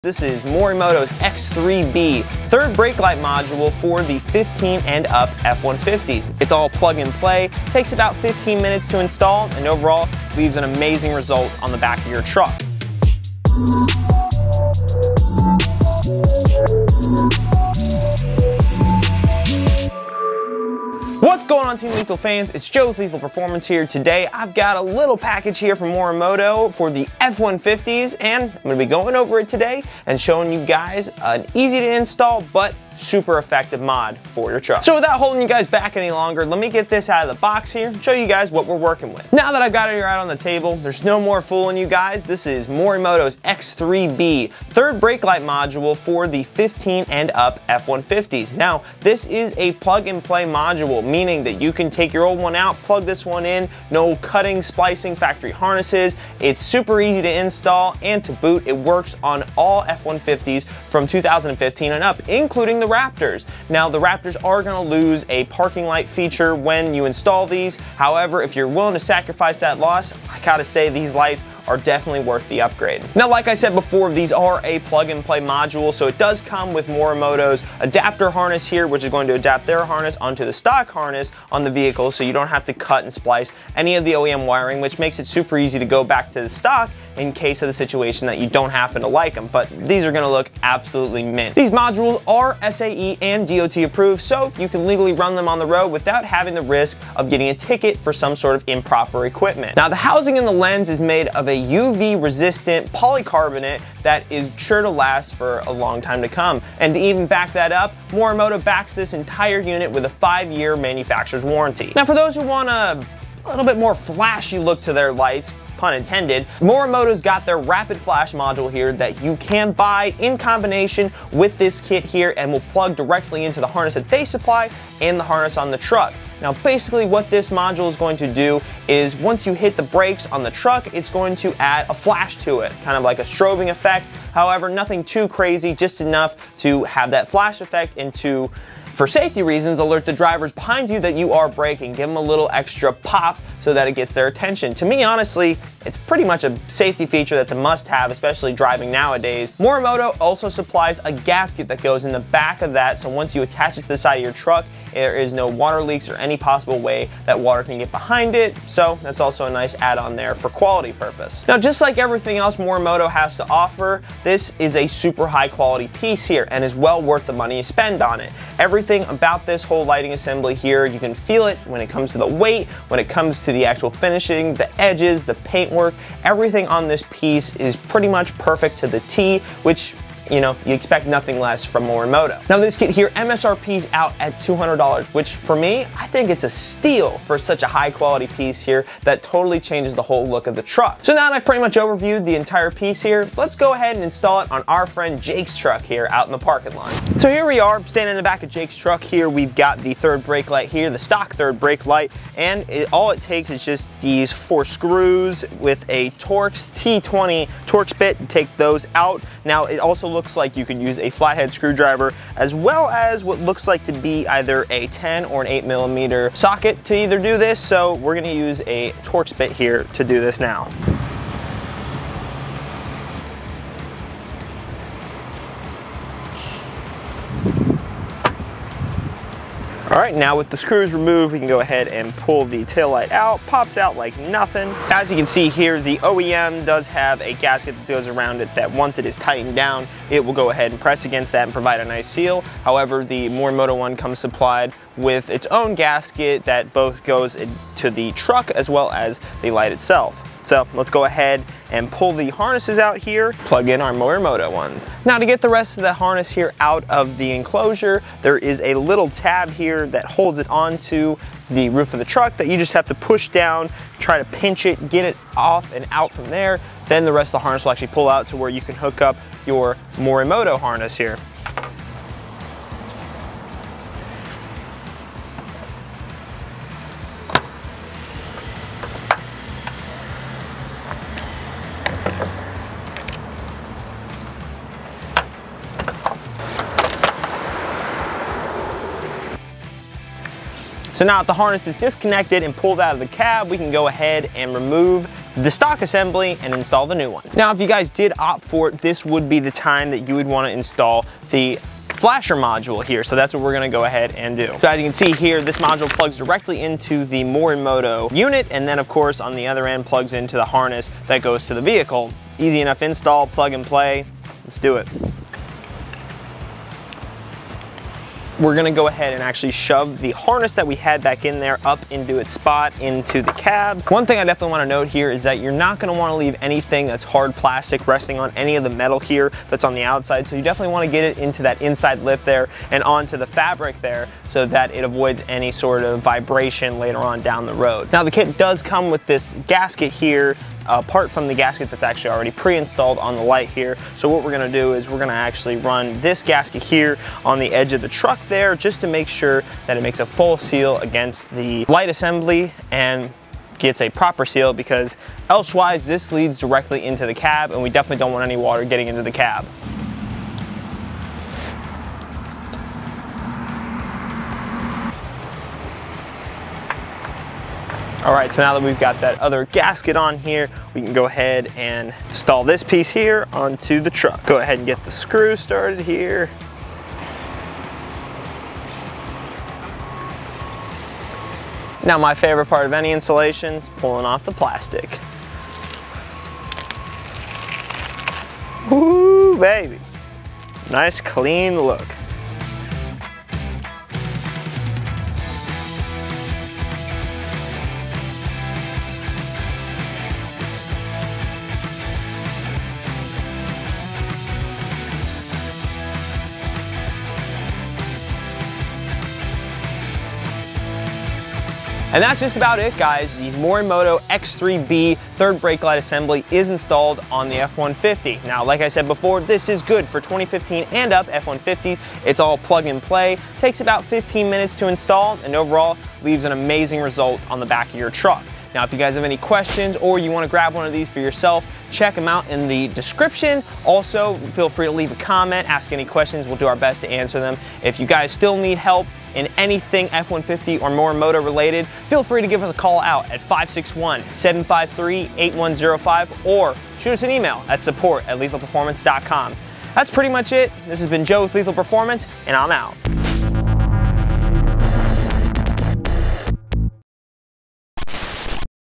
This is Morimoto's X3B third brake light module for the 15 and up F-150s. It's all plug and play, takes about 15 minutes to install, and overall leaves an amazing result on the back of your truck. What's going on, Team Lethal fans? It's Joe with Lethal Performance here. Today I've got a little package here from Morimoto for the F-150s, and I'm going to be going over it today and showing you guys an easy to install but super effective mod for your truck. So without holding you guys back any longer, let me get this out of the box here and show you guys what we're working with. Now that I've got it here out on the table, there's no more fooling you guys. This is Morimoto's X3B third brake light module for the 15 and up F-150s. Now, this is a plug and play module, meaning that you can take your old one out, plug this one in, no cutting, splicing, factory harnesses. It's super easy to install, and to boot, it works on all F-150s from 2015 and up, including the Raptors. Now, the Raptors are going to lose a parking light feature when you install these. However, if you're willing to sacrifice that loss, I gotta say these lights are definitely worth the upgrade. Now, like I said before, these are a plug and play module, so it does come with Morimoto's adapter harness here, which is going to adapt their harness onto the stock harness on the vehicle, so you don't have to cut and splice any of the OEM wiring, which makes it super easy to go back to the stock in case of the situation that you don't happen to like them. But these are going to look absolutely mint. These modules are SAE and DOT approved, so you can legally run them on the road without having the risk of getting a ticket for some sort of improper equipment. Now, the housing in the lens is made of a UV resistant polycarbonate that is sure to last for a long time to come. And to even back that up, Morimoto backs this entire unit with a 5-year manufacturer's warranty. Now, for those who want a little bit more flashy look to their lights, pun intended, Morimoto's got their rapid flash module here that you can buy in combination with this kit here and will plug directly into the harness that they supply and the harness on the truck. Now, basically what this module is going to do is once you hit the brakes on the truck, it's going to add a flash to it, kind of like a strobing effect. However, nothing too crazy, just enough to have that flash effect and to, for safety reasons, alert the drivers behind you that you are braking. Give them a little extra pop so that it gets their attention. To me, honestly, it's pretty much a safety feature that's a must-have, especially driving nowadays. Morimoto also supplies a gasket that goes in the back of that, so once you attach it to the side of your truck, there is no water leaks or any possible way that water can get behind it, so that's also a nice add-on there for quality purpose. Now, just like everything else Morimoto has to offer, this is a super high-quality piece here and is well worth the money you spend on it. Everything about this whole lighting assembly here, you can feel it when it comes to the weight, when it comes to the actual finishing, the edges, the paintwork. Everything on this piece is pretty much perfect to the T, which, you know, you expect nothing less from Morimoto. Now, this kit here, MSRP's out at $200, which for me, I think it's a steal for such a high quality piece here that totally changes the whole look of the truck. So now that I've pretty much overviewed the entire piece here, let's go ahead and install it on our friend Jake's truck here out in the parking lot. So here we are, standing in the back of Jake's truck here. We've got the third brake light here, the stock third brake light, and all it takes is just these 4 screws with a Torx T20 Torx bit to take those out. Now, it also looks like you can use a flathead screwdriver as well as what looks like to be either a 10 or an 8mm socket to either do this, so we're going to use a Torx bit here to do this now. Alright, now with the screws removed, we can go ahead and pull the taillight out. Pops out like nothing. As you can see here, the OEM does have a gasket that goes around it that once it is tightened down, it will go ahead and press against that and provide a nice seal. However, the Morimoto one comes supplied with its own gasket that both goes into the truck as well as the light itself. So let's go ahead and pull the harnesses out here, plug in our Morimoto ones. Now, to get the rest of the harness here out of the enclosure, there is a little tab here that holds it onto the roof of the truck that you just have to push down, try to pinch it, get it off and out from there. Then the rest of the harness will actually pull out to where you can hook up your Morimoto harness here. So now that the harness is disconnected and pulled out of the cab, we can go ahead and remove the stock assembly and install the new one. Now, if you guys did opt for it, this would be the time that you would want to install the flasher module here. So that's what we're going to go ahead and do. So as you can see here, this module plugs directly into the Morimoto unit, and then of course on the other end plugs into the harness that goes to the vehicle. Easy enough install, plug and play. Let's do it. We're gonna go ahead and actually shove the harness that we had back in there up into its spot into the cab. One thing I definitely wanna note here is that you're not gonna wanna leave anything that's hard plastic resting on any of the metal here that's on the outside. So you definitely wanna get it into that inside lip there and onto the fabric there so that it avoids any sort of vibration later on down the road. Now the kit does come with this gasket here, apart from the gasket that's actually already pre-installed on the light here. So what we're gonna do is we're gonna actually run this gasket here on the edge of the truck there just to make sure that it makes a full seal against the light assembly and gets a proper seal, because elsewise this leads directly into the cab and we definitely don't want any water getting into the cab. All right, so now that we've got that other gasket on here, we can go ahead and install this piece here onto the truck. Go ahead and get the screw started here. Now my favorite part of any installation is pulling off the plastic. Woo, baby. Nice clean look. And that's just about it, guys. The Morimoto X3B third brake light assembly is installed on the F-150. Now, like I said before, this is good for 2015 and up F-150s. It's all plug and play. Takes about 15 minutes to install, and overall leaves an amazing result on the back of your truck. Now, if you guys have any questions or you want to grab one of these for yourself, check them out in the description. Also, feel free to leave a comment, ask any questions. We'll do our best to answer them. If you guys still need help in anything F-150 or Morimoto related, feel free to give us a call out at 561-753-8105 or shoot us an email at support@lethalperformance.com. That's pretty much it. This has been Joe with Lethal Performance, and I'm out.